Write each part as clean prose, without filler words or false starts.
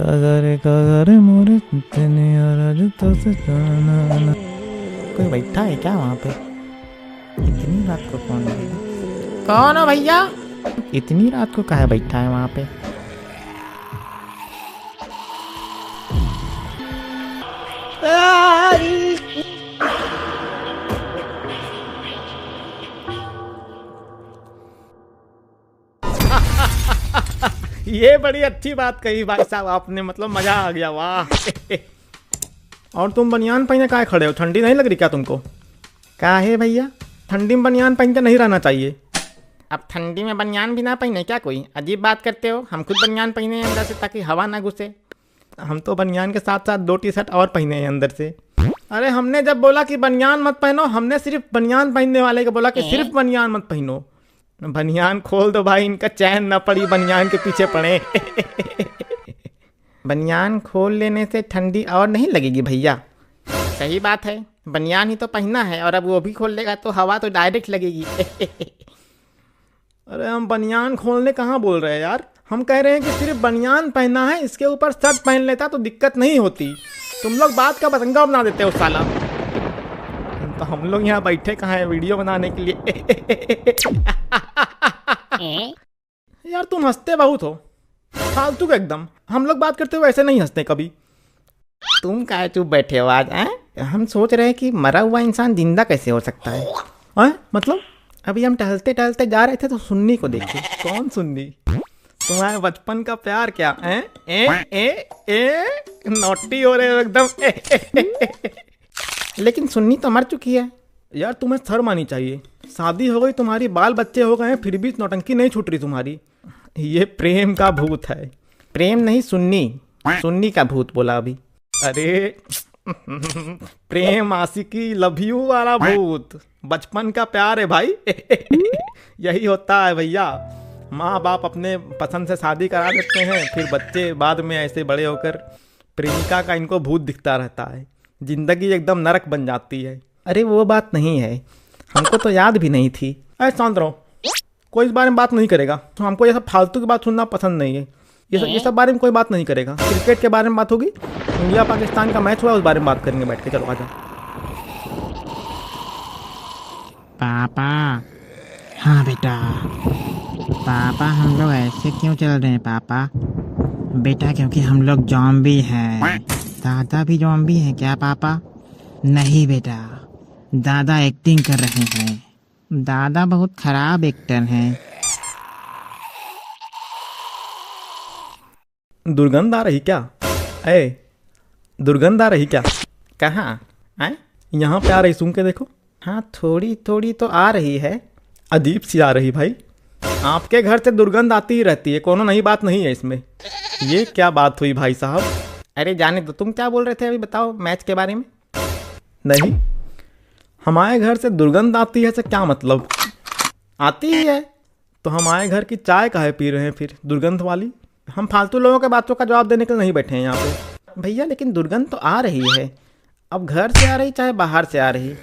कागरे मोरे तेने आज तो से जाना। कोई बैठा है क्या वहाँ पे? इतनी रात को कौन है? कौन हो भैया? इतनी रात को काहे बैठा है वहाँ पे? ये बड़ी अच्छी बात कही भाई साहब आपने, मतलब मजा आ गया, वाह। और तुम बनियान पहने काहे खड़े हो? ठंडी नहीं लग रही क्या तुमको? काहे भैया? ठंडी में बनियान पहन के नहीं रहना चाहिए। अब ठंडी में बनियान भी ना पहने क्या? कोई अजीब बात करते हो। हम खुद बनियान पहने हैं अंदर से ताकि हवा ना घुसे। हम तो बनियान के साथ साथ 2 टी-शर्ट और पहने हैं अंदर से। अरे हमने जब बोला कि बनियान मत पहनो, हमने सिर्फ बनियान पहनने वाले को बोला कि सिर्फ बनियान मत पहनो। बनियान खोल दो भाई, इनका चैन ना पड़ी बनियान के पीछे पड़े। बनियान खोल लेने से ठंडी और नहीं लगेगी भैया। सही बात है, बनियान ही तो पहनना है और अब वो भी खोल लेगा तो हवा तो डायरेक्ट लगेगी। अरे हम बनियान खोलने कहाँ बोल रहे हैं यार, हम कह रहे हैं कि सिर्फ बनियान पहनना है, इसके ऊपर शर्ट पहन लेता तो दिक्कत नहीं होती। तुम लोग बात का बतंगा बना देते हो साला। तो हम लोग यहाँ बैठे कहाँ हैं वीडियो बनाने के लिए। यार तुम हंसते बहुत हो, फालतू का एकदम। हम लोग बात करते हुए ऐसे नहीं हंसते कभी। तुम काहे चुप बैठे हो आज? हम सोच रहे हैं कि मरा हुआ इंसान जिंदा कैसे हो सकता है? मतलब अभी हम टहलते टहलते जा रहे थे तो सुन्नी को देखे। कौन सुन्नी? तुम्हारे बचपन का प्यार क्या? नोटी हो रहे हो एकदम। लेकिन सुन्नी तो मर चुकी है। यार तुम्हें शर्म आनी चाहिए। शादी हो गई तुम्हारी, बाल बच्चे हो गए हैं, फिर भी नौटंकी नहीं छूट रही तुम्हारी। ये प्रेम का भूत है। प्रेम नहीं, सुन्नी। सुन्नी का भूत बोला अभी। अरे प्रेम आशिकी लव यू वाला भूत। बचपन का प्यार है भाई। यही होता है भैया। माँ बाप अपने पसंद से शादी करा देते हैं, फिर बच्चे बाद में ऐसे बड़े होकर प्रेमिका का इनको भूत दिखता रहता है। जिंदगी एकदम नरक बन जाती है। अरे वो बात नहीं है, हमको तो याद भी नहीं थी। अरे शांत रहो, कोई इस बारे में बात नहीं करेगा। तो हमको ये सब फालतू की बात सुनना पसंद नहीं है। ये सब बारे में कोई बात नहीं करेगा। क्रिकेट के बारे में बात होगी, इंडिया पाकिस्तान का मैच हुआ उस बारे में बात करेंगे बैठ के। चलो आजा। पापा। हाँ बेटा। पापा हम लोग ऐसे क्यों चल रहे हैं पापा? बेटा क्योंकि हम लोग ज़ॉम्बी हैं। दादा भी ज़ॉम्बी हैं क्या पापा? नहीं बेटा, दादा एक्टिंग कर रहे हैं। दादा बहुत खराब एक्टर हैं। दुर्गंध आ रही क्या? दुर्गंध आ रही क्या? कहाँ? यहाँ पे आ रही, सुन के देखो। हाँ थोड़ी थोड़ी तो आ रही है, अजीब सी आ रही भाई। आपके घर से दुर्गंध आती ही रहती है, कोनो नई बात नहीं है इसमें। ये क्या बात हुई भाई साहब? अरे जाने दो, तुम क्या बोल रहे थे अभी? बताओ मैच के बारे में। नहीं, हमारे घर से दुर्गंध आती है से क्या मतलब? आती ही है तो हमारे घर की चाय काहे पी रहे हैं फिर दुर्गंध वाली? हम फालतू लोगों के बातों का जवाब देने के लिए नहीं बैठे हैं यहाँ पे भैया। लेकिन दुर्गंध तो आ रही है, अब घर से आ रही चाहे बाहर से आ रही।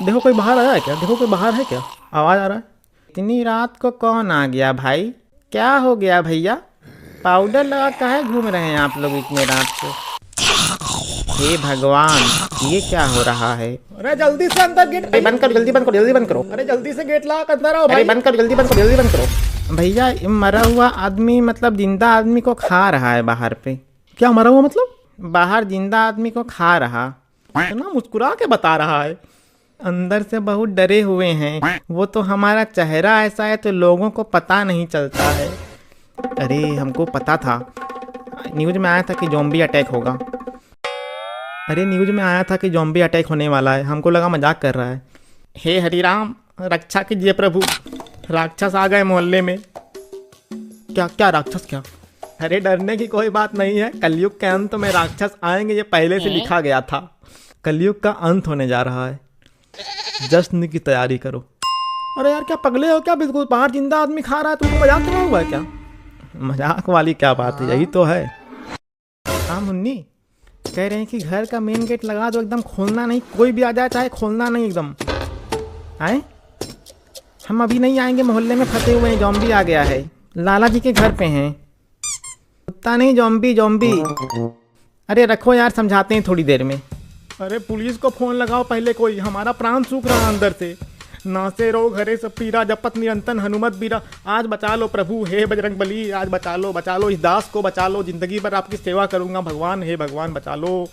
देखो कोई बाहर आया है क्या? देखो कोई बाहर है क्या? आवाज़ आ रहा है। इतनी रात को कौन आ गया भाई? क्या हो गया भैया? पाउडर लगा काहे घूम रहे हैं आप लोग इतने रात को? हे भगवान, ये क्या हो रहा है? अरे जल्दी से अंदर गेट बंद करो, जल्दी बंद करो, जल्दी बंद करो। अरे जल्दी से गेट लगा कर अंदर आओ भाई। बंद करो, जल्दी बंद करो, जल्दी बंद करो। भैया मरा हुआ आदमी मतलब जिंदा आदमी को खा रहा है बाहर पे। क्या मरा हुआ मतलब? बाहर जिंदा आदमी को खा रहा। इतना मुस्कुरा के बता रहा है। अंदर से बहुत डरे हुए हैं। वो तो हमारा चेहरा ऐसा है तो लोगों को पता नहीं चलता है। अरे हमको पता था, न्यूज़ में आया था कि ज़ॉम्बी अटैक होगा। अरे न्यूज़ में आया था कि ज़ॉम्बी अटैक होने वाला है, हमको लगा मजाक कर रहा है। हे हरिराम, रक्षा कीजिए प्रभु, राक्षस आ गए मोहल्ले में। क्या क्या राक्षस? क्या? अरे डरने की कोई बात नहीं है, कलयुग के अंत में राक्षस आएंगे, ये पहले से लिखा गया था। कलयुग का अंत होने जा रहा है, जश्न की तैयारी करो। अरे यार क्या पगले हो क्या? बिल्कुल बाहर जिंदा आदमी खा रहा है, तुमको मजाक तो नहीं हुआ है क्या? मजाक वाली क्या बात है, यही तो है। हाँ मुन्नी, कह रहे हैं कि घर का मेन गेट लगा दो, एकदम खोलना नहीं, कोई भी आ जाए चाहे खोलना नहीं एकदम। आए हम अभी नहीं आएंगे, मोहल्ले में फंसे हुए हैं, ज़ॉम्बी आ गया है, लाला जी के घर पे हैं। कुत्ता नहीं, जॉम्बी जॉम्बी। अरे रखो यार, समझाते हैं थोड़ी देर में। अरे पुलिस को फोन लगाओ पहले कोई, हमारा प्राण सूख रहा अंदर से। नासे रो घरे सब पीरा, जपत निरंतन हनुमत बीरा। आज बचा लो प्रभु हे बजरंग बली, आज बचा लो इस दास को बचा लो, जिंदगी भर आपकी सेवा करूंगा भगवान, हे भगवान बचा लो।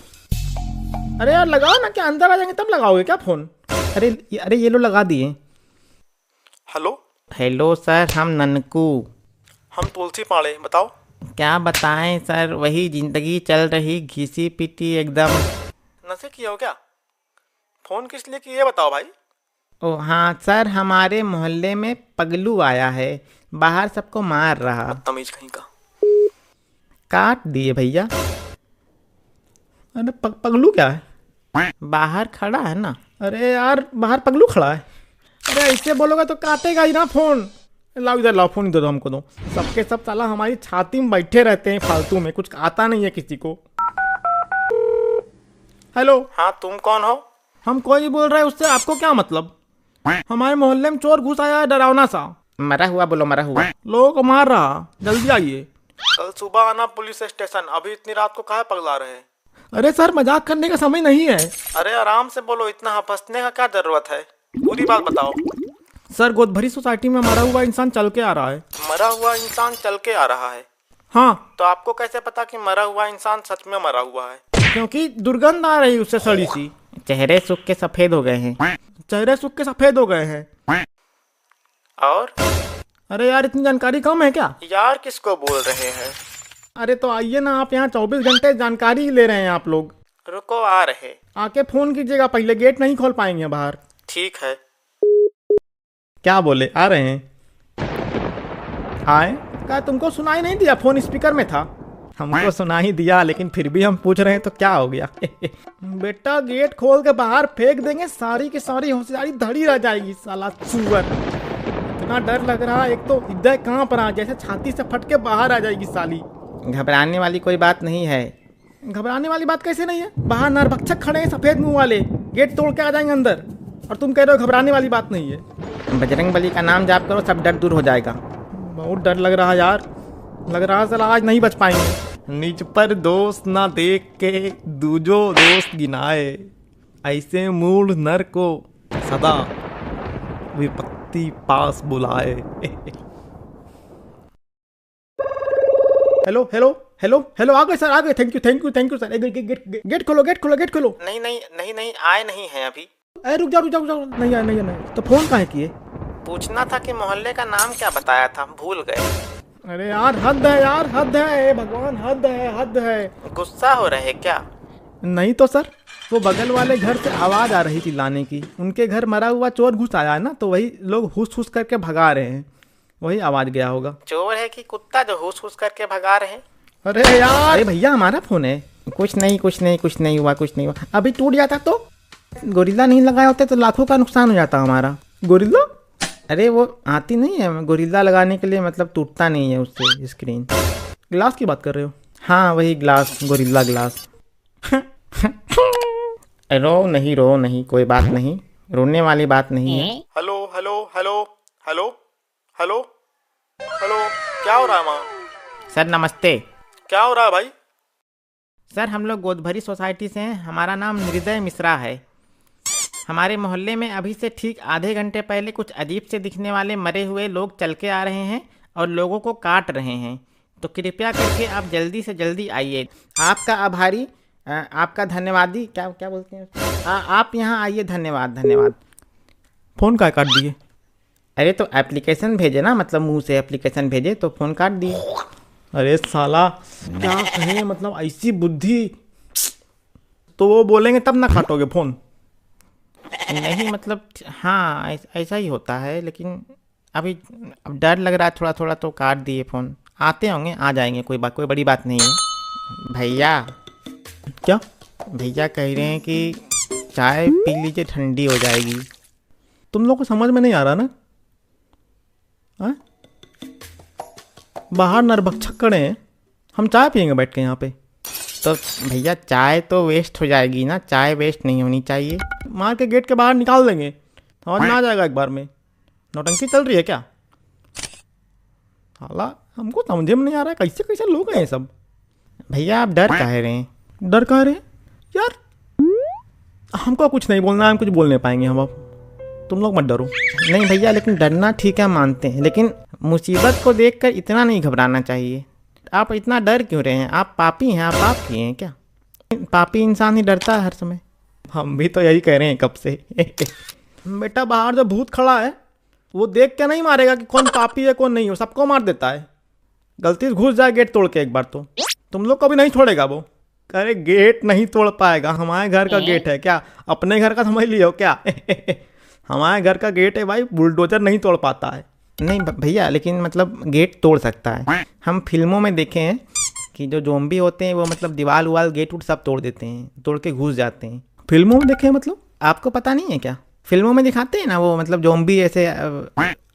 अरे यार लगाओ ना, क्या अंदर आ जाएंगे तब लगाओगे क्या फोन? अरे ये लो लगा दिए। हेलो। हेलो सर, हम ननकू। हम तुलसी पाड़े, बताओ। क्या बताएं सर, वही जिंदगी चल रही, घिसी पिटी एकदम। नशे किए हो क्या? फोन किस लिए किए बताओ भाई। ओ हाँ सर, हमारे मोहल्ले में पगलू आया है, बाहर सबको मार रहा। बदतमीज कहीं का। काट दिए भैया। अरे पगलू क्या है? बाहर खड़ा है ना। अरे यार बाहर पगलू खड़ा है। अरे ऐसे बोलोगे तो काटेगा ही ना फोन। लाओ इधर लाओ, फोन इधर दो, हमको दो। सबके सब साला हमारी छाती में बैठे रहते हैं फालतू में, कुछ आता नहीं है किसी को। हेलो। हाँ तुम कौन हो? हम कोई बोल रहे हैं, उससे आपको क्या मतलब? हमारे मोहल्ले में चोर घुस आया है, डरावना सा। मरा हुआ बोलो, मरा हुआ। लोगों को मार रहा, जल्दी आइए। कल सुबह आना पुलिस स्टेशन, अभी इतनी रात को काहे पगला रहे? अरे सर मजाक करने का समय नहीं है। अरे आराम से बोलो, इतना हंसने का क्या जरूरत है? पूरी बात बताओ। सर गोदभरी सोसाइटी में मरा हुआ इंसान चल के आ रहा है। मरा हुआ इंसान चल के आ रहा है? हाँ। तो आपको कैसे पता कि मरा हुआ इंसान सच में मरा हुआ है? क्योंकि दुर्गंध आ रही उससे सड़ी सी। चेहरे सूख के सफेद हो गए हैं। चेहरे सूख के सफेद हो गए हैं। और? अरे यार इतनी जानकारी कम है क्या? यार किसको बोल रहे हैं? अरे तो आइए ना, आप यहाँ 24 घंटे जानकारी ले रहे हैं आप लोग। रुको आ रहे। आके फोन कीजिएगा पहले, गेट नहीं खोल पाएंगे बाहर। ठीक है। क्या बोले? आ रहे हैं। आए क्या? तुमको सुनाई नहीं दिया? फोन स्पीकर में था। हमको सुना ही दिया, लेकिन फिर भी हम पूछ रहे हैं तो क्या हो गया? बेटा गेट खोल के बाहर फेंक देंगे, सारी की सारी होशियारी धड़ी रह जाएगी साला सुअर। इतना डर लग रहा है, एक तो हृदय कांप रहा, जैसे छाती से फट के बाहर आ जाएगी साली। घबराने वाली कोई बात नहीं है। घबराने वाली बात कैसे नहीं है? बाहर नरभक्षक खड़े हैं सफेद मुंह वाले, गेट तोड़ के आ जाएंगे अंदर, और तुम कह रहे हो घबराने वाली बात नहीं है। बजरंग बली का नाम जाप करो, सब डर दूर हो जाएगा। बहुत डर लग रहा यार, लग रहा है आज नहीं बच पाएंगे। निज पर दोष ना देख के दूजो दोस्त गिनाए, ऐसे मूढ़ नर को सदा विपत्ति पास बुलाए। हेलो हेलो हेलो हेलो, आ गए सर, आ गए। Thank you sir. गेट खोलो, गेट खोलो, गेट खोलो। नहीं आए नहीं है अभी। अरे रुक जाओ, नहीं आए नहीं। तो फोन काहे किए? पूछना था कि मोहल्ले का नाम क्या बताया था, भूल गए। अरे यार हद है यार, हद है भगवान, हद है। गुस्सा हो रहे क्या? नहीं तो सर, वो बगल वाले घर से आवाज आ रही चिल्लाने की। उनके घर मरा हुआ चोर घुस आया है ना, तो वही लोग हुस करके भगा रहे हैं, वही आवाज गया होगा। चोर है कि कुत्ता जो हुस करके भगा रहे हैं? अरे यार, अरे भैया हमारा फोन है। कुछ नहीं हुआ। अभी टूट जाता तो? गोरिल्ला नहीं लगाए होते तो लाखों का नुकसान हो जाता हमारा। गोरिल्ला? अरे वो आती नहीं है गोरिल्ला लगाने के लिए, मतलब टूटता नहीं है उससे स्क्रीन। ग्लास की बात कर रहे हो? हाँ वही ग्लास, गोरिल्ला ग्लास। रो नहीं, कोई बात नहीं, रोने वाली बात नहीं है। हेलो, क्या हो रहा है वहाँ? सर नमस्ते। क्या हो रहा है भाई? सर हम लोग गोदभरी सोसाइटी से हैं, हमारा नाम निर्दय मिश्रा है। हमारे मोहल्ले में अभी से ठीक आधे घंटे पहले कुछ अजीब से दिखने वाले मरे हुए लोग चल के आ रहे हैं और लोगों को काट रहे हैं, तो कृपया करके आप जल्दी से जल्दी आइए। आपका आभारी, आपका धन्यवादी, क्या बोलते हैं आप यहाँ आइए। धन्यवाद। फ़ोन का काट दिए? अरे तो एप्लीकेशन भेजे ना, मतलब मुंह से एप्लीकेशन भेजे तो फ़ोन काट दिए। अरे साला क्या कहें, मतलब ऐसी बुद्धि। तो वो बोलेंगे तब ना काटोगे फ़ोन? नहीं मतलब हाँ ऐसा ही होता है, लेकिन अभी अब डर लग रहा है थोड़ा तो काट दिए फ़ोन। आते होंगे, आ जाएंगे, कोई बड़ी बात नहीं है। भैया क्या? भैया कह रहे हैं कि चाय पी लीजिए, ठंडी हो जाएगी। तुम लोग को समझ में नहीं आ रहा ना? हाँ? बाहर नरभक्षक खड़े हैं, हम चाय पियेंगे बैठ के यहाँ पे। तो भैया चाय तो वेस्ट हो जाएगी ना, चाय वेस्ट नहीं होनी चाहिए। मार के गेट के बाहर निकाल देंगे, समझ में आ जाएगा एक बार में। नौटंकी चल रही है क्या? साला हमको समझे में नहीं आ रहा है, कैसे लोग हैं ये सब। भैया आप डर काहे रहे हैं? डर कह रहे हैं यार, हमको कुछ नहीं बोलना है, हम कुछ बोल नहीं पाएंगे हम अब, तुम लोग मत डरो। नहीं भैया, लेकिन डरना ठीक है, मानते हैं, लेकिन मुसीबत को देखकर इतना नहीं घबराना चाहिए। आप इतना डर क्यों रहे हैं? आप पापी हैं, आप पाप किए हैं क्या? पापी इंसान ही डरता है हर समय। हम भी तो यही कह रहे हैं कब से। बेटा बाहर जो भूत खड़ा है वो देख के नहीं मारेगा कि कौन पापी है कौन नहीं हो, सबको मार देता है। गलती से घुस जाए गेट तोड़ के एक बार तो तुम लोग को भी नहीं छोड़ेगा वो। अरे गेट नहीं तोड़ पाएगा, हमारे घर का गेट है क्या, अपने घर का समझ लियो क्या? हमारे घर का गेट है भाई, बुलडोजर नहीं तोड़ पाता है। नहीं भैया, लेकिन मतलब गेट तोड़ सकता है। हम फिल्मों में देखे हैं कि जो ज़ॉम्बी होते हैं वो मतलब दीवार उवाल गेट उट सब तोड़ देते हैं, तोड़ के घुस जाते हैं। फिल्मों में देखे हैं मतलब? आपको पता नहीं है क्या? फिल्मों में दिखाते हैं ना, वो मतलब ज़ॉम्बी ऐसे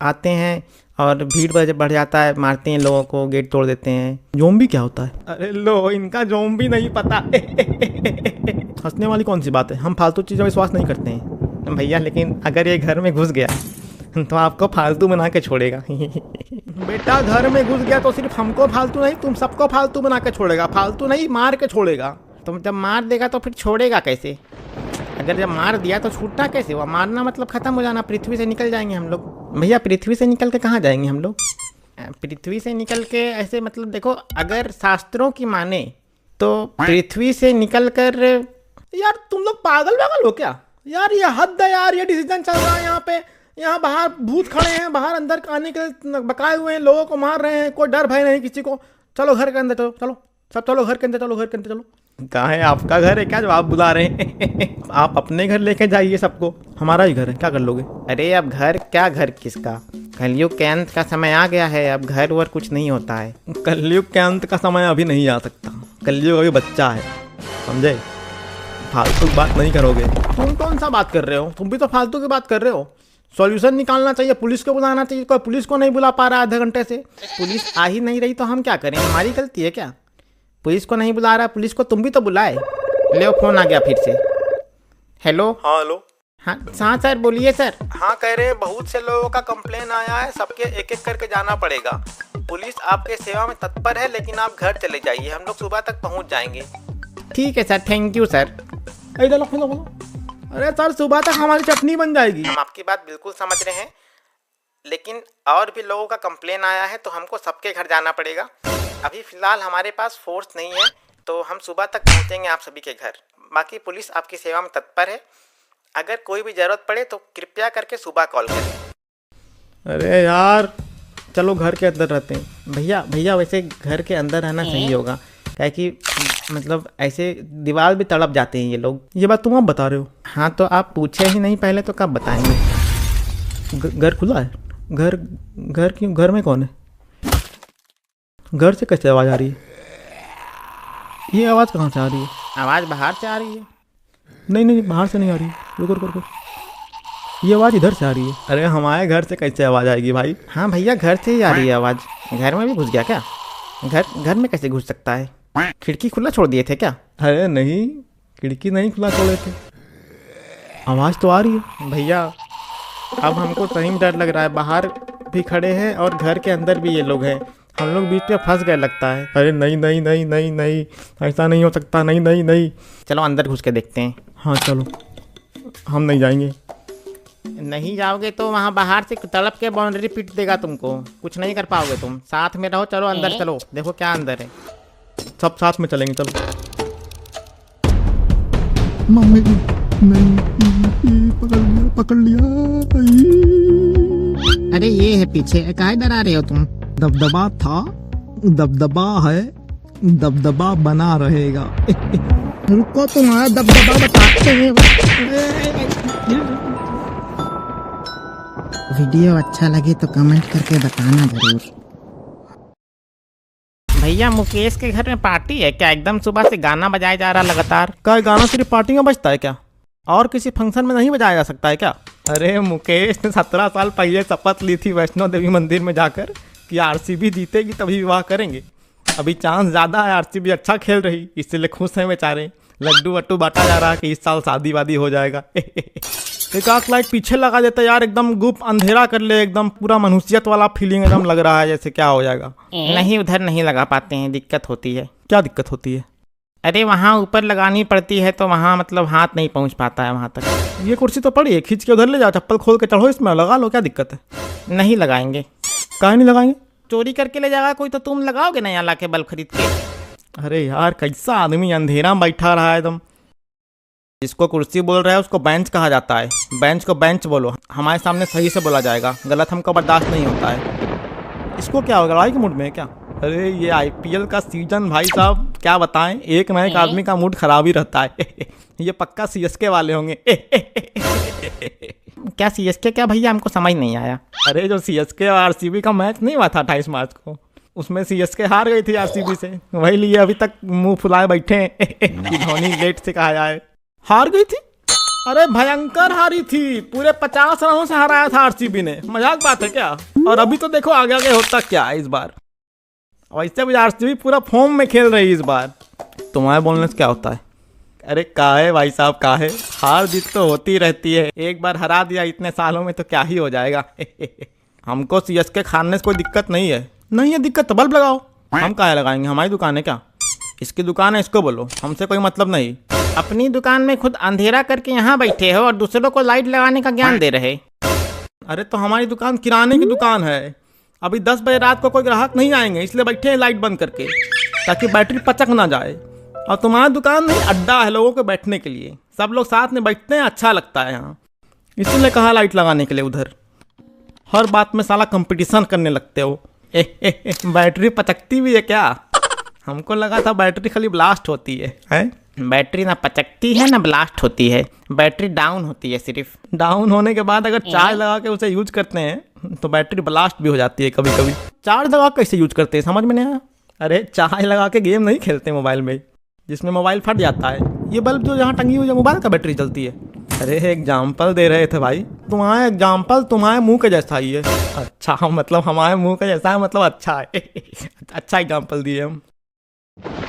आते हैं और भीड़ बढ़ जाता है, मारते हैं लोगों को, गेट तोड़ देते हैं। ज़ॉम्बी क्या होता है? अरे लो, इनका ज़ॉम्बी नहीं पता। हंसने वाली कौन सी बात है, हम फालतू चीज़ों में विश्वास नहीं करते हैं। भैया लेकिन अगर ये घर में घुस गया तो आपको फालतू बना के छोड़ेगा। बेटा घर में घुस गया तो सिर्फ हमको फालतू नहीं, तुम सबको फालतू बना के छोड़ेगा। फालतू नहीं, मार के छोड़ेगा। तो जब मार देगा तो फिर छोड़ेगा कैसे? अगर जब मार दिया तो छूटना कैसे हुआ? मारना मतलब ख़त्म हो जाना, पृथ्वी से निकल जाएंगे हम लोग। भैया पृथ्वी से निकल के कहाँ जाएंगे हम लोग? पृथ्वी से निकल के ऐसे मतलब देखो, अगर शास्त्रों की माने तो पृथ्वी से निकल कर। यार तुम लोग पागल वागल हो क्या यार? ये हद है यार, ये डिसीजन चल रहा है यहाँ पे। यहाँ बाहर भूत खड़े हैं, बाहर अंदर आने के लिए बकाए हुए हैं, लोगों को मार रहे हैं, कोई डर भय नहीं किसी को। चलो घर के अंदर चलो, चलो सब चलो घर के अंदर, चलो घर के अंदर चलो। कहाँ है आपका घर है क्या जो आप बुला रहे हैं? आप अपने घर लेके जाइए सबको, हमारा ही घर है, क्या कर लोगे? अरे अब घर क्या, घर किसका? कलयुग के अंत का समय आ गया है, अब घर वर कुछ नहीं होता है। कलयुग के अंत का समय अभी नहीं आ सकता, कलयुग अभी बच्चा है, समझे? फालतू की बात नहीं करोगे। तुम कौन सा बात कर रहे हो? तुम भी तो फालतू की बात कर रहे हो। सॉल्यूशन निकालना चाहिए, पुलिस को बुलाना चाहिए। कोई पुलिस को नहीं बुला पा रहा आधे घंटे से। पुलिस आ ही नहीं रही तो हम क्या करें? हमारी गलती है क्या? पुलिस को नहीं बुला रहा, पुलिस को तुम भी तो बुलाए। ले फोन आ गया फिर से। हेलो। हाँ हेलो। हाँ सर बोलिए सर। हाँ कह रहे हैं बहुत से लोगों का कंप्लेन आया है, सबके एक एक करके जाना पड़ेगा। पुलिस आपके सेवा में तत्पर है, लेकिन आप घर चले जाइए, हम लोग सुबह तक पहुंच जाएंगे। ठीक है सर, थैंक यू सर। अरे सर सुबह तक हमारी चटनी बन जाएगी। हम आपकी बात बिल्कुल समझ रहे हैं, लेकिन और भी लोगों का कंप्लेन आया है तो हमको सबके घर जाना पड़ेगा। अभी फ़िलहाल हमारे पास फोर्स नहीं है, तो हम सुबह तक पहुंचेंगे आप सभी के घर। बाकी पुलिस आपकी सेवा में तत्पर है, अगर कोई भी ज़रूरत पड़े तो कृपया करके सुबह कॉल करें। अरे यार चलो घर के अंदर रहते हैं। भैया वैसे घर के अंदर रहना सही होगा, क्या कि मतलब ऐसे दीवार भी तड़प जाते हैं ये लोग। ये बात तुम अब बता रहे हो? हाँ तो आप पूछे ही नहीं पहले तो कब बताएंगे? घर खुला है? घर क्यों? घर में कौन है? घर से कैसे आवाज़ आ रही है? ये आवाज़ कहाँ से आ रही है? आवाज़ बाहर से आ रही है। नहीं बाहर से नहीं आ रही है, रुको। ये आवाज़ इधर से आ रही है। अरे हमारे घर से कैसे आवाज़ आएगी भाई? हाँ भैया घर से ही आ रही है आवाज़। घर में भी घुस गया क्या? घर में कैसे घुस सकता है? खिड़की खुला छोड़ दिए थे क्या? अरे नहीं, खिड़की नहीं खुला छोड़े थे, आवाज़ तो आ रही है। भैया अब हमको सही में डर लग रहा है, बाहर भी खड़े हैं और घर के अंदर भी ये लोग हैं, हम लोग बीच में फंस गए लगता है। अरे नहीं, ऐसा नहीं हो सकता। नहीं। चलो अंदर घुस के देखते हैं। हाँ चलो, हम नहीं जाएंगे। नहीं जाओगे तो वहाँ बाहर से तड़प के बाउंड्री पीट देगा तुमको, कुछ नहीं कर पाओगे तुम। साथ में रहो, चलो अंदर चलो, देखो क्या अंदर है। सब साथ में चलेंगे, चलो। मम्मी नहीं, पकड़ लिया। अरे ये है पीछे, काहे डरा रहे हो तुम? दबदबा था, दबदबा है, दबदबा बना रहेगा। रुको, तुम्हारा दबदबा बताते हैं। वीडियो अच्छा लगे तो कमेंट करके बताना जरूर। भैया मुकेश के घर में पार्टी है क्या? एकदम सुबह से गाना बजाया जा रहा लगातार। क्या गाना सिर्फ पार्टी में बजता है क्या? और किसी फंक्शन में नहीं बजाया जा सकता है क्या? अरे मुकेश ने 17 साल पहले शपथ ली थी वैष्णो देवी मंदिर में जाकर कि आरसीबी जीतेगी तभी विवाह करेंगे। अभी चांस ज़्यादा है, आरसीबी अच्छा खेल रही, इसलिए खुश हैं बेचारे। लड्डू वट्टू बांटा जा रहा है कि इस साल शादी वादी हो जाएगा। एक आंख लाइट पीछे लगा देता यार, एकदम गुप अंधेरा कर ले, एकदम पूरा मनुष्यत वाला फीलिंग एकदम लग रहा है जैसे क्या हो जाएगा। नहीं, उधर नहीं लगा पाते हैं, दिक्कत होती है। क्या दिक्कत होती है? अरे वहाँ ऊपर लगानी पड़ती है तो वहाँ मतलब हाथ नहीं पहुँच पाता है वहाँ तक। ये कुर्सी तो पड़ी है, खींच के उधर ले जाओ, चप्पल खोल के चढ़ो इसमें, लगा लो, क्या दिक्कत है? नहीं लगाएंगे। काहे नहीं लगाएंगे? चोरी करके ले जाएगा कोई तो तुम लगाओगे ना यहाँ ला के बल्ब खरीद के। अरे यार कैसा आदमी अंधेरा में बैठा रहा है एकदम। जिसको कुर्सी बोल रहा है उसको बेंच कहा जाता है, बेंच को बेंच बोलो, हमारे सामने सही से बोला जाएगा, गलत हमको बर्दाश्त नहीं होता है। इसको क्या होगा, लड़ाई के मूड में है क्या? अरे ये आईपीएल का सीजन भाई साहब क्या बताएं, एक ना एक आदमी का मूड खराब ही रहता है। ये पक्का सीएसके वाले होंगे। क्या सीएसके क्या भैया, हमको समझ नहीं आया। अरे जो सीएसके और आरसीबी का मैच नहीं हुआ था 28 मार्च को, उसमें सीएसके हार गई थी आरसीबी से, वही लिए अभी तक मुंह फुलाए बैठे हैं कि धोनी लेट से कहा जाए। हार गई थी? अरे भयंकर हारी थी, पूरे 50 रनों से हराया था आरसीबी ने, मजाक बात है क्या? और अभी तो देखो आगे आगे होता क्या है इस बार। वैसे भी आरसीबी पूरा फॉर्म में खेल रही है इस बार। तुम्हारे बोलने से क्या होता है? अरे काहे भाई साहब काहे, हार जीत तो होती रहती है, एक बार हरा दिया इतने सालों में तो क्या ही हो जाएगा। हमको सीएसके खाने से कोई दिक्कत नहीं है। नहीं है दिक्कत तो बल्ब लगाओ। हम काहे लगाएंगे, हमारी दुकान है क्या? इसकी दुकान है, इसको बोलो, हमसे कोई मतलब नहीं। अपनी दुकान में खुद अंधेरा करके यहाँ बैठे हो और दूसरों को लाइट लगाने का ज्ञान दे रहे। अरे तो हमारी दुकान किराने की दुकान है, अभी 10 बजे रात को कोई ग्राहक नहीं आएंगे इसलिए बैठे हैं लाइट बंद करके, ताकि बैटरी पचक ना जाए। और तुम्हारी दुकान नहीं, अड्डा है लोगों के बैठने के लिए, सब लोग साथ में बैठते हैं, अच्छा लगता है यहाँ, इसलिए कहा लाइट लगाने के लिए। उधर हर बात में साला कंपटीशन करने लगते हो। बैटरी पचकती भी है क्या? हमको लगा था बैटरी खाली ब्लास्ट होती है, हैं? बैटरी ना पचकती है ना ब्लास्ट होती है, बैटरी डाउन होती है सिर्फ। डाउन होने के बाद अगर चार्ज लगा के उसे यूज करते हैं तो बैटरी ब्लास्ट भी हो जाती है कभी कभी। चार्ज लगा कैसे यूज करते हैं समझ में नहीं आया। अरे चार्ज लगा के गेम नहीं खेलते मोबाइल में, जिसमें मोबाइल फट जाता है। ये बल्ब जो यहाँ टंगी हुई है मोबाइल का बैटरी चलती है। अरे एग्जाम्पल दे रहे थे भाई, तुम्हारा एग्जाम्पल तुम्हारे मुंह के जैसा ही है। अच्छा मतलब हमारे मुंह का जैसा है, मतलब अच्छा है। अच्छा एग्जाम्पल दिए हम।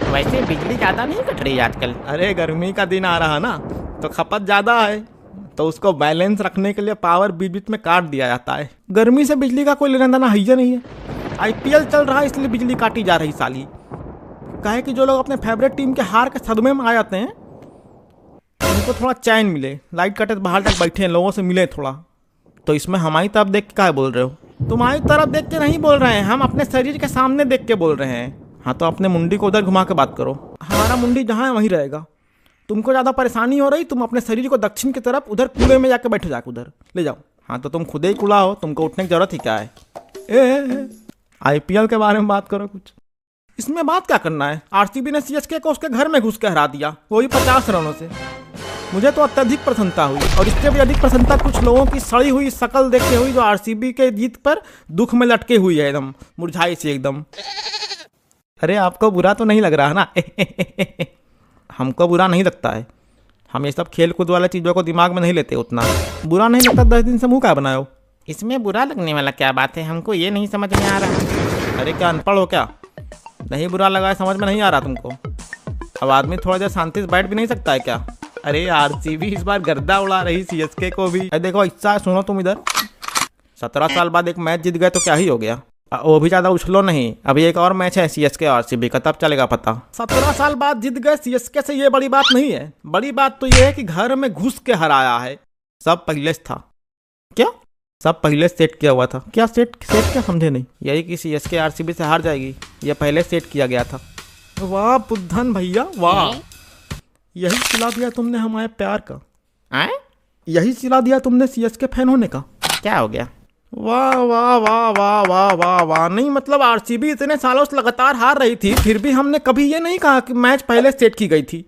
वैसे बिजली ज़्यादा नहीं कट रही आजकल। अरे गर्मी का दिन आ रहा ना तो खपत ज़्यादा है, तो उसको बैलेंस रखने के लिए पावर बीच बीच में काट दिया जाता है। गर्मी से बिजली का कोई लेना देना है नहीं है। आईपीएल चल रहा है इसलिए बिजली काटी जा रही साली। काहे कि जो लोग अपने फेवरेट टीम के हार के सदमे में आ जाते हैं उनको थोड़ा चैन मिले, लाइट कटे तो बाहर तक बैठे हैं, लोगों से मिले थोड़ा। तो इसमें हमारी तरफ देख के काहे बोल रहे हो? तुम्हारी तरफ देख के नहीं बोल रहे हैं, हम अपने शरीर के सामने देख के बोल रहे हैं। हाँ तो अपने मुंडी को उधर घुमा के बात करो, हमारा मुंडी जहाँ है वहीं रहेगा। तुमको ज़्यादा परेशानी हो रही, तुम अपने शरीर को दक्षिण की तरफ उधर कूड़े में जाके बैठो, जाकर उधर ले जाओ। हाँ तो तुम खुद ही कूड़ा हो, तुमको उठने की जरूरत ही क्या है? आईपीएल के बारे में बात करो कुछ। इसमें बात क्या करना है? आरसीबी ने सीएसके को उसके घर में घुस के हरा दिया, वही 50 रनों से। मुझे तो अत्यधिक प्रसन्नता हुई, और इससे भी अधिक प्रसन्नता कुछ लोगों की सड़ी हुई शक्ल देख के हुई जो आरसीबी के जीत पर दुख में लटके हुई है, एकदम मुरझाई सी एकदम। अरे आपको बुरा तो नहीं लग रहा ना? हमको बुरा नहीं लगता है, हम ये सब खेल कूद वाले चीज़ों को दिमाग में नहीं लेते उतना। बुरा नहीं लगता 10 दिन से मुँह क्या बनाए हो? इसमें बुरा लगने वाला क्या बात है, हमको ये नहीं समझ में आ रहा। अरे क्या अनपढ़ हो क्या? नहीं बुरा लगा है, समझ में नहीं आ रहा तुमको? अब आदमी थोड़ा देर शांति से बैठ भी नहीं सकता है क्या? अरे आरसीबी इस बार गर्दा उड़ा रही सीएसके को भी। अरे देखो ऐसा सुनो तुम इधर, 17 साल बाद एक मैच जीत गए तो क्या ही हो गया? वो भी ज़्यादा उछलो नहीं, अभी एक और मैच है सीएसके और आरसीबी का, तब चलेगा पता। 17 साल बाद जीत गए सीएसके से, ये बड़ी बात नहीं है। बड़ी बात तो ये है कि घर में घुस के हराया है। सब पहले से था क्या? सब पहले सेट किया हुआ था क्या? सेट क्या समझे नहीं? यही कि सीएसके आरसीबी से हार जाएगी, ये पहले सेट किया गया था। वाह बुद्धन भैया वाह, यही सिला दिया तुमने हमारे प्यार का। यही सिला दिया तुमने सीएसके फैन होने का। क्या हो गया? वाह वाह वाह वाह वाह वाह वाह। नहीं मतलब आरसीबी इतने सालों से लगातार हार रही थी, फिर भी हमने कभी ये नहीं कहा कि मैच पहले सेट की गई थी।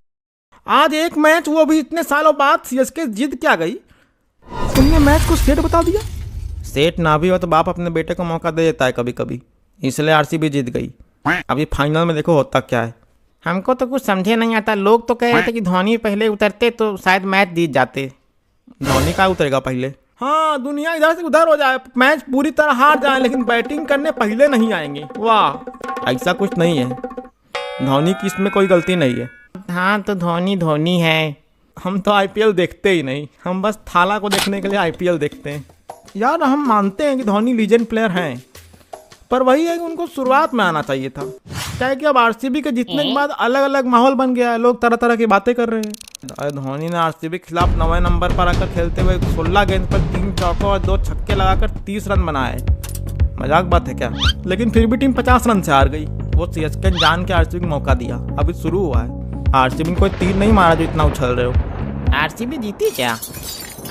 आज एक मैच, वो भी इतने सालों बाद, सीएसके जीत क्या गई, तुमने मैच को सेट बता दिया। सेट ना भी हो तो बाप अपने बेटे को मौका दे देता है कभी कभी, इसलिए आरसीबी जीत गई। अभी फाइनल में देखो होता क्या है। हमको तो कुछ समझे नहीं आता। लोग तो कह रहे थे कि धोनी पहले उतरते तो शायद मैच जीत जाते। धोनी का उतरेगा पहले? हाँ दुनिया इधर से उधर हो जाए, मैच पूरी तरह हार जाए, लेकिन बैटिंग करने पहले नहीं आएंगे। वाह ऐसा कुछ नहीं है, धोनी की इसमें कोई गलती नहीं है। हाँ तो धोनी धोनी है। हम तो आईपीएल देखते ही नहीं, हम बस थाला को देखने के लिए आईपीएल देखते हैं। यार हम मानते हैं कि धोनी लीजेंड प्लेयर हैं, पर वही है कि उनको शुरुआत में आना चाहिए था। क्या है कि अब आरसीबी के जीतने के बाद अलग अलग माहौल बन गया है, लोग तरह तरह की बातें कर रहे हैं। अरे धोनी ने आरसीबी के खिलाफ 9वें नंबर पर आकर खेलते हुए 16 गेंद पर 3 चौकों और 2 छक्के लगाकर 30 रन बनाए। मजाक बात है क्या? लेकिन फिर भी टीम 50 रन से हार गई। वो सीएसके ने जान के आरसीबी को मौका दिया, अभी शुरू हुआ है। आरसीबी ने कोई तीर नहीं मारा जो इतना उछल रहे हो। आरसीबी जीती क्या?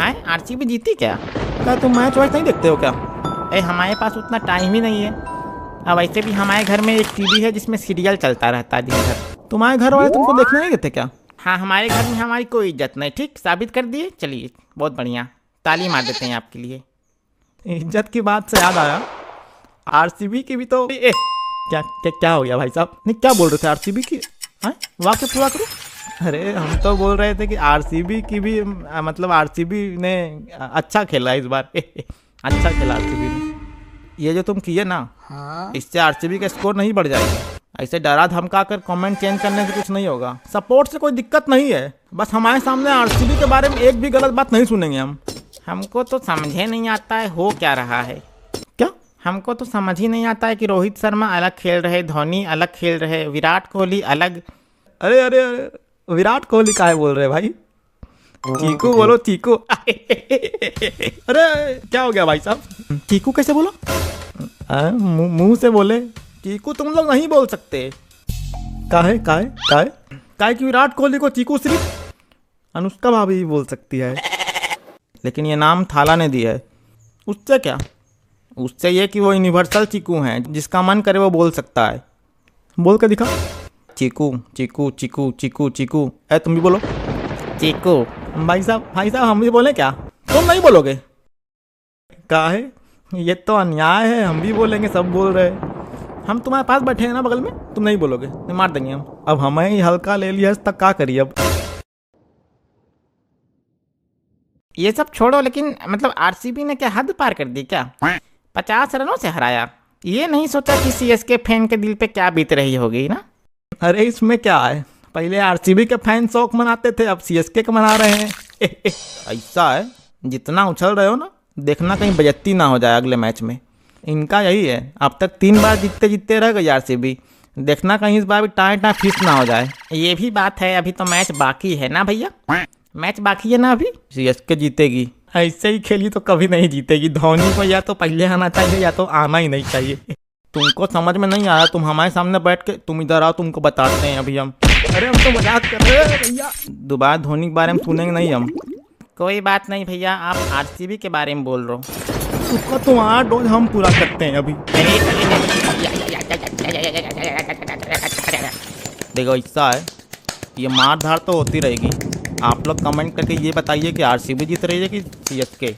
आए आरसीबी जीती क्या? क्या तुम मैच वैच नहीं देखते हो क्या? हमारे पास उतना टाइम ही नहीं है। अब वैसे भी हमारे घर में एक टीवी है जिसमें सीरियल चलता रहता है दिन भर। तुम्हारे घर वाले तुमको देखने नहीं देते क्या? हाँ, हमारे घर में हमारी कोई इज्जत नहीं। ठीक, साबित कर दिए। चलिए, बहुत बढ़िया, ताली मार देते हैं आपके लिए। इज्जत की बात से याद आया, आरसीबी की भी तो क्या हो गया भाई साहब? नहीं, क्या बोल रहे थे आरसीबी की? वाक्य पूरा करो। अरे हम तो बोल रहे थे कि आरसीबी की भी मतलब आरसीबी ने अच्छा खेला इस बार। अच्छा खेला आरसीबी ने। ये जो तुम किए ना, इससे आरसीबी का स्कोर नहीं बढ़ जाएगा। ऐसे डरा धमका कर कमेंट चेंज करने से कुछ नहीं होगा। सपोर्ट से कोई दिक्कत नहीं है, बस हमारे सामने आरसीबी के बारे में एक भी गलत बात नहीं सुनेंगे हम। हमको तो समझे नहीं आता है हो क्या रहा है। क्या? हमको तो समझ ही नहीं आता है कि रोहित शर्मा अलग खेल रहे, धोनी अलग खेल रहे, विराट कोहली अलग। अरे अरे अरे, विराट कोहली काहे बोल रहे भाई? चीकू बोलो, चीकू। अरे क्या हो गया भाई साहब? चीकू कैसे बोलो? मुंह से बोले। चीकू तुम लोग नहीं बोल सकते। काहे काहे काहे काहे कि विराट कोहली को चीकू सिर्फ अनुष्का भाभी ही बोल सकती है। लेकिन ये नाम थाला ने दिया है। उससे क्या? उससे ये कि वो यूनिवर्सल चीकू हैं, जिसका मन करे वो बोल सकता है। बोल के दिखा। चीकू चीकू चीकू चीकू चीकू। तुम भी बोलो चीकू। भाई साहब हम भी बोले क्या? तुम नहीं बोलोगे? काहे? ये तो अन्याय है, हम भी बोलेंगे, सब बोल रहे हैं। हम तुम्हारे पास बैठे हैं ना बगल में, तुम नहीं बोलोगे, मार देंगे हम। अब हमें ही हल्का ले लिया तक क्या करिए अब? ये सब छोड़ो, लेकिन मतलब आरसीबी ने क्या हद पार कर दी क्या? 50 रनों से हराया। ये नहीं सोचा कि सीएसके फैन के दिल पे क्या बीत रही होगी ना? अरे इसमें क्या है, पहले आरसीबी के फैन शौक मनाते थे, अब सीएसके के मना रहे हैं। ऐसा है, जितना उछल रहे हो ना, देखना कहीं बेइज्जती ना हो जाए अगले मैच में। इनका यही है, अब तक 3 बार जीतते जीतते रह गई आरसीबी। देखना कहीं इस बार भी टाँ फीस ना हो जाए। ये भी बात है, अभी तो मैच बाकी है ना भैया? मैच बाकी है ना अभी? सीएसके जीतेगी। ऐसे ही खेली तो कभी नहीं जीतेगी। धोनी को या तो पहले आना चाहिए या तो आना ही नहीं चाहिए। तुमको समझ में नहीं आया, तुम हमारे सामने बैठ के तुम इधर आओ, तुमको बताते हैं अभी हम। अरे हम तो मजाक कर रहे हैं भैया। दोबारा धोनी के बारे में सुनेंगे नहीं हम। कोई बात नहीं भैया, आप आरसीबी के बारे में बोल रहे हो। उसका तुम्हारा डोज हम पूरा करते हैं अभी। देखो ऐसा है, ये मार धाड़ तो होती रहेगी। आप लोग कमेंट करके ये बताइए कि आरसीबी जीत रही है कि सीएसके।